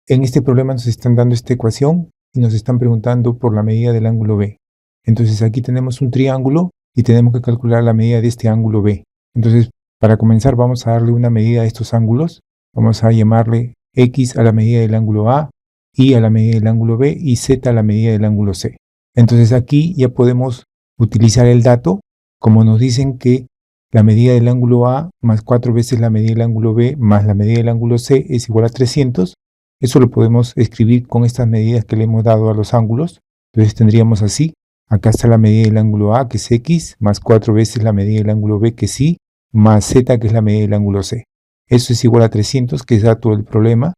En este problema nos están dando esta ecuación y nos están preguntando por la medida del ángulo B. Entonces aquí tenemos un triángulo y tenemos que calcular la medida de este ángulo B. Entonces, para comenzar vamos a darle una medida a estos ángulos. Vamos a llamarle X a la medida del ángulo A, Y a la medida del ángulo B y Z a la medida del ángulo C. Entonces aquí ya podemos utilizar el dato, como nos dicen que la medida del ángulo A más 4 veces la medida del ángulo B más la medida del ángulo C es igual a 300. Eso lo podemos escribir con estas medidas que le hemos dado a los ángulos. Entonces tendríamos así, acá está la medida del ángulo A, que es X, más 4 veces la medida del ángulo B, que es Y, más Z, que es la medida del ángulo C. Eso es igual a 300, que es dato del problema.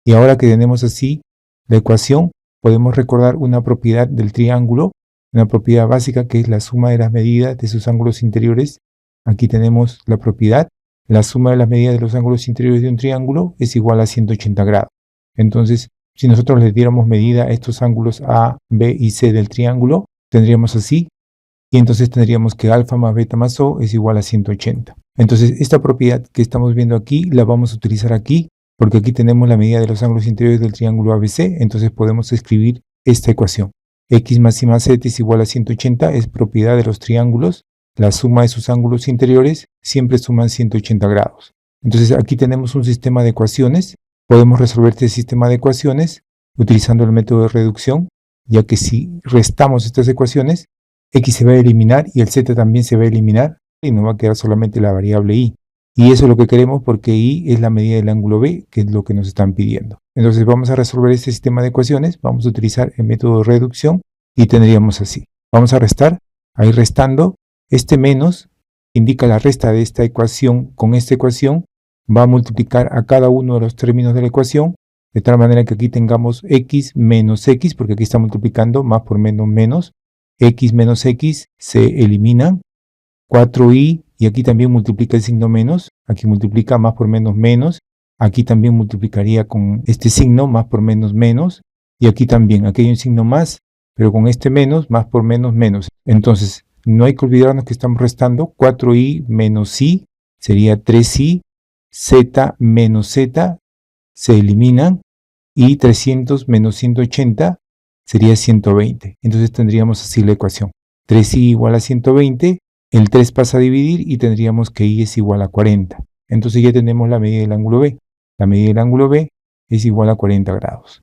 Y ahora que tenemos así la ecuación, podemos recordar una propiedad del triángulo, una propiedad básica que es la suma de las medidas de sus ángulos interiores. Aquí tenemos la propiedad, la suma de las medidas de los ángulos interiores de un triángulo es igual a 180 grados. Entonces, si nosotros le diéramos medida a estos ángulos A, B y C del triángulo, tendríamos así, y entonces tendríamos que alfa más beta más O es igual a 180. Entonces, esta propiedad que estamos viendo aquí, la vamos a utilizar aquí, porque aquí tenemos la medida de los ángulos interiores del triángulo ABC, entonces podemos escribir esta ecuación. X más Y más Z es igual a 180, es propiedad de los triángulos, la suma de sus ángulos interiores siempre suman 180 grados. Entonces, aquí tenemos un sistema de ecuaciones. Podemos resolver este sistema de ecuaciones utilizando el método de reducción, ya que si restamos estas ecuaciones, X se va a eliminar y el Z también se va a eliminar y nos va a quedar solamente la variable Y. Y eso es lo que queremos porque Y es la medida del ángulo B, que es lo que nos están pidiendo. Entonces vamos a resolver este sistema de ecuaciones, vamos a utilizar el método de reducción y tendríamos así. Vamos a restar, ahí restando, este menos indica la resta de esta ecuación con esta ecuación, va a multiplicar a cada uno de los términos de la ecuación, de tal manera que aquí tengamos X menos X, porque aquí está multiplicando más por menos menos, X menos X se eliminan, 4Y, y aquí también multiplica el signo menos, aquí multiplica más por menos menos, aquí también multiplicaría con este signo más por menos menos, y aquí también, aquí hay un signo más, pero con este menos, más por menos menos. Entonces, no hay que olvidarnos que estamos restando 4Y menos Y, sería 3Y, Z menos Z se eliminan y 300 menos 180 sería 120. Entonces tendríamos así la ecuación. 3y igual a 120, el 3 pasa a dividir y tendríamos que y es igual a 40. Entonces ya tenemos la medida del ángulo B. La medida del ángulo B es igual a 40 grados.